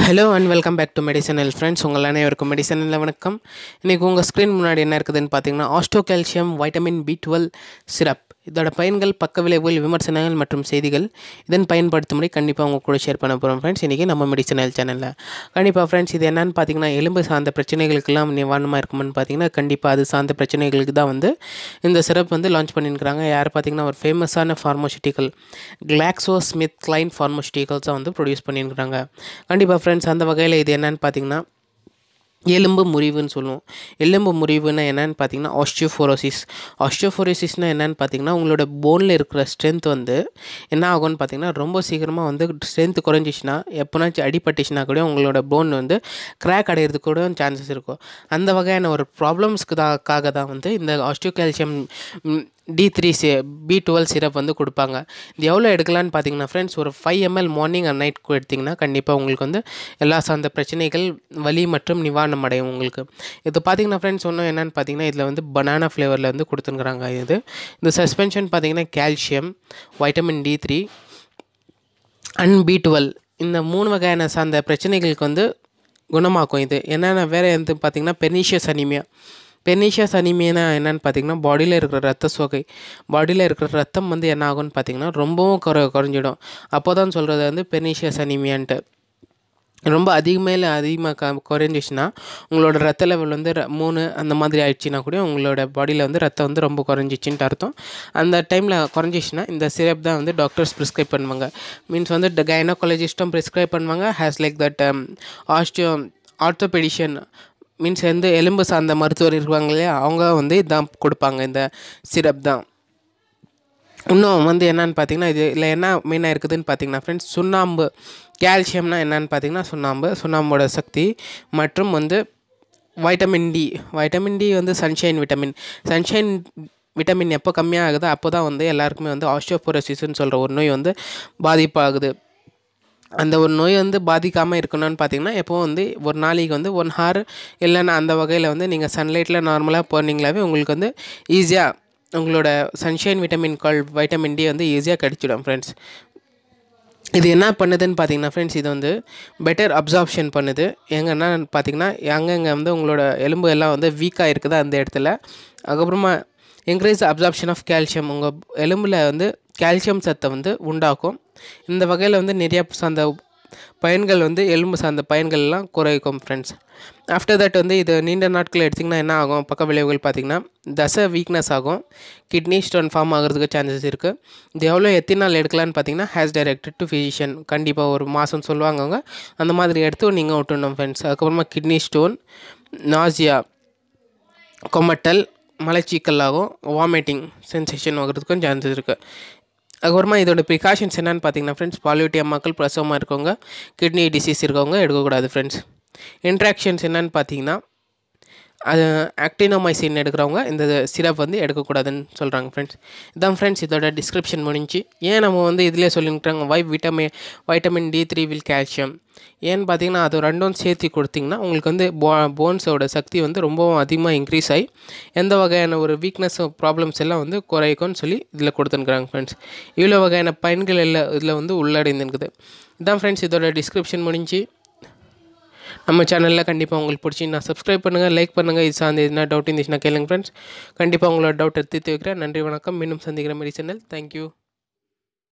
Hello and welcome back to medicinal friends. உங்கள் அனைவருக்கும் மெடிசனில் வணக்கம். இன்றைக்கி உங்கள் ஸ்க்ரீன் முன்னாடி என்ன இருக்குதுன்னு பார்த்தீங்கன்னா ஆஸ்டோகால்சியம் வைட்டமின் B12 சிரப். இதோட பயன்கள், பக்க விளைவுகள், விமர்சனங்கள் மற்றும் செய்திகள் இதன் பயன்படுத்தும் முறை கண்டிப்பாக உங்கள் கூட ஷேர் பண்ண போகிறோம் ஃப்ரெண்ட்ஸ். இன்றைக்கி நம்ம மெடிசனல் சேனலில் கண்டிப்பாக ஃப்ரெண்ட்ஸ் இது என்னென்னு பார்த்தீங்கன்னா எலும்பு சார்ந்த பிரச்சனைகளுக்கெல்லாம் நிவாரணமாக இருக்குமென்னு பார்த்தீங்கன்னா கண்டிப்பாக அது சார்ந்த பிரச்சனைகளுக்கு தான் வந்து இந்த சிரப் வந்து லான்ச் பண்ணியிருக்கிறாங்க. யார் பார்த்தீங்கன்னா ஒரு ஃபேமஸான ஃபார்மசூட்டிக்கல் கிளாக்ஸோ ஸ்மித் கிளைன் ஃபார்மசூட்டிக்கல்ஸை வந்து ப்ரொடியூஸ் பண்ணியிருக்கிறாங்க. கண்டிப்பாக ஃப்ரெண்ட்ஸ் அந்த வகையில் இது என்னென்னு பார்த்தீங்கன்னா எலும்பு முறிவுன்னு சொல்லுவோம். எலும்பு முறிவுன்னா என்னென்னு பார்த்தீங்கன்னா ஆஸ்டியோஃபோரோசிஸ்னால் என்னென்னு பார்த்தீங்கன்னா உங்களோட போனில் இருக்கிற ஸ்ட்ரென்த் வந்து என்ன ஆகும்னு பார்த்தீங்கன்னா ரொம்ப சீக்கிரமாக வந்து ஸ்ட்ரென்த் குறைஞ்சிச்சின்னா எப்போனாச்சும் அடிபட்டுச்சுன்னா கூட உங்களோட போன் வந்து கிராக் அடைகிறதுக்கு கூட சான்சஸ் இருக்கும். அந்த வகையான ஒரு ப்ராப்ளம்ஸ்க்காக தான் வந்து இந்த ஆஸ்டியோகால்சியம் D3 B12 சிரப் வந்து கொடுப்பாங்க. இது எவ்வளோ எடுக்கலான்னு பார்த்தீங்கன்னா ஃப்ரெண்ட்ஸ் ஒரு 5 ml மார்னிங் அண்ட் நைட் எடுத்திங்கன்னா கண்டிப்பாக உங்களுக்கு வந்து எல்லா சார்ந்த பிரச்சனைகள், வலி மற்றும் நிவாரணம் அடையும் உங்களுக்கு. இது பார்த்தீங்கன்னா ஃப்ரெண்ட்ஸ் ஒன்றும் என்னென்னு பார்த்தீங்கன்னா இதில் வந்து பனானா ஃப்ளேவரில் வந்து கொடுத்துருக்குறாங்க. இந்த சஸ்பென்ஷன் பார்த்தீங்கன்னா calcium, vitamin D3 and B12 இந்த 3 வகையான சார்ந்த பிரச்சனைகளுக்கு வந்து குணமாக்கும். இது என்னென்ன வேறு வந்து பார்த்திங்கன்னா பெர்னிஷியஸ் அனீமியானா என்னென்னு பார்த்தீங்கன்னா பாடியில் இருக்கிற ரத்த சோகை, பாடியில் இருக்கிற ரத்தம் வந்து என்ன ஆகும்னு பார்த்தீங்கன்னா ரொம்பவும் குறைஞ்சிடும். அப்போ தான் சொல்கிறது வந்து பெர்னிஷியஸ் அனீமியான்ட்டு. ரொம்ப அதிகமாக குறைஞ்சிச்சுன்னா உங்களோட ரத்த லெவல் வந்து 3 அந்த மாதிரி ஆயிடுச்சுன்னா கூட உங்களோட பாடியில் வந்து ரத்தம் வந்து ரொம்ப குறைஞ்சிச்சின்ட்டு அர்த்தம். அந்த டைமில் குறைஞ்சிச்சுன்னா இந்த சிரப் தான் வந்து டாக்டர்ஸ் ப்ரிஸ்கிரைப் பண்ணுவாங்க. மீன்ஸ் வந்து கைனகாலஜிஸ்ட்டும் ப்ரிஸ்கிரைப் பண்ணுவாங்க. Has like that orthopaedician means வந்து எலும்பு சார்ந்த மருத்துவர் இருப்பாங்க இல்லையா, அவங்க வந்து இதான் கொடுப்பாங்க. இந்த சிரப் தான். இன்னும் வந்து என்னென்னு பார்த்தீங்கன்னா இதில் என்ன மெயினாக இருக்குதுன்னு பார்த்தீங்கன்னா ஃப்ரெண்ட்ஸ் சுண்ணாம்பு, கால்சியம்னா என்னென்னு பார்த்தீங்கன்னா சுண்ணாம்போட சக்தி மற்றும் வந்து வைட்டமின் டி வந்து சன்ஷைன் விட்டமின் எப்போ கம்மியாக ஆகுதோ அப்போ தான் வந்து எல்லாருக்குமே வந்து ஆஸ்டியோபோரோசிஸ்ன்னு சொல்கிற ஒரு நோய் வந்து பாதிப்பாகுது. அந்த ஒரு நோய் வந்து பாதிக்காமல் இருக்கணும்னு பார்த்தீங்கன்னா எப்போவும் வந்து ஒரு நாளைக்கு வந்து 1 hour இல்லைன்னா அந்த வகையில் வந்து நீங்கள் சன்லைட்டில் நார்மலாக போனீங்களாவே உங்களுக்கு வந்து ஈஸியாக உங்களோட சன்ஷைன் வைட்டமின் டி வந்து ஈஸியாக கிடச்சிடும் ஃப்ரெண்ட்ஸ். இது என்ன பண்ணுதுன்னு பார்த்தீங்கன்னா ஃப்ரெண்ட்ஸ் இது வந்து பெட்டர் அப்சார்ப்ஷன் பண்ணுது. எங்கன்னா பார்த்தீங்கன்னா அங்கங்கே வந்து உங்களோட எலும்பு எல்லாம் வந்து வீக்காக இருக்குது அந்த இடத்துல. அதுக்கப்புறமா என்கரேஜ் அப்சார்ப்ஷன் ஆஃப் கால்சியம், உங்கள் எலும்பில் வந்து கால்சியம் சத்தை வந்து உண்டாக்கும். இந்த வகையில் வந்து நிறைய சார்ந்த பயன்கள் வந்து எலும்பு சார்ந்த பயன்கள்லாம் குறைக்கும் ஃப்ரெண்ட்ஸ். ஆஃப்டர் தட் வந்து இது நீண்ட நாட்கள் எடுத்திங்கன்னா என்ன ஆகும், பக்க விளைவுகள் பார்த்திங்கன்னா தசை வீக்னஸ் ஆகும், கிட்னி ஸ்டோன் ஃபார்ம் ஆகிறதுக்கு சான்சஸ் இருக்குது. இது எத்தனை நாள் எடுக்கலான்னு பார்த்தீங்கன்னா ஹேஸ் டைரக்டட் டு ஃபிசிஷியன். கண்டிப்பாக ஒரு மாதம் சொல்லுவாங்க அவங்க, அந்த மாதிரி எடுத்து நீங்கள் விட்டுணும் ஃப்ரெண்ட்ஸ். அதுக்கப்புறமா கிட்னி ஸ்டோன், நாசியா, கொமட்டல், மலச்சிக்கல் ஆகும், வாமிட்டிங் சென்சேஷன் ஆகிறதுக்கும் சான்சஸ் இருக்குது. அதுக்கப்புறமா இதோட ப்ரிகாஷன்ஸ் என்னென்னு பார்த்தீங்கன்னா ஃப்ரெண்ட்ஸ் பாலியோட்டி அம்மாக்கள், பிரசவமாக இருக்கவங்க, கிட்னி டிசீஸ் இருக்கவங்க எடுக்கக்கூடாது ஃப்ரெண்ட்ஸ். இன்ட்ராக்ஷன்ஸ் என்னென்னு பார்த்தீங்கன்னா அது ஆக்டினோமைசின் எடுக்கிறவங்க இந்த சிரப் வந்து எடுக்கக்கூடாதுன்னு சொல்கிறாங்க ஃப்ரெண்ட்ஸ். இதான் ஃப்ரெண்ட்ஸ் இதோட டிஸ்கிரிப்ஷன் முடிஞ்சு. ஏன் நம்ம வந்து இதிலே சொல்லிட்டாங்க வைட்டமின் D3 வில் கால்சியம் ஏன்னு பார்த்தீங்கன்னா அது ரெண்டும் சேர்த்து கொடுத்திங்கன்னா உங்களுக்கு வந்து போன்ஸோட சக்தி வந்து ரொம்பவும் அதிகமாக இன்க்ரீஸ் ஆகி எந்த வகையான ஒரு வீக்னஸ் ப்ராப்ளம்ஸ் எல்லாம் வந்து குறைக்கும்னு சொல்லி இதில் கொடுத்துருக்குறாங்க ஃப்ரெண்ட்ஸ். இவ்வளோ வகையான பயன்கள் எல்லாம் இதில் வந்து உள்ளடங்கியிருக்குது. இதான் ஃப்ரெண்ட்ஸ் இதோட டிஸ்கிரிப்ஷன் முடிஞ்சு. நம்ம சேனலில் கண்டிப்பாக உங்களுக்கு பிடிச்சின்னா சப்ஸ்கிரைப் பண்ணுங்கள், லைக் பண்ணுங்கள். இது சார்ந்து எதுனா டவுட் இருந்துச்சுன்னா கேளுங்க ஃப்ரெண்ட்ஸ். கண்டிப்பாக உங்களோட டவுட் எடுத்து வைக்கிறேன். நன்றி, வணக்கம். மீண்டும் சந்திக்கிற மெடிசனல். தேங்க்யூ.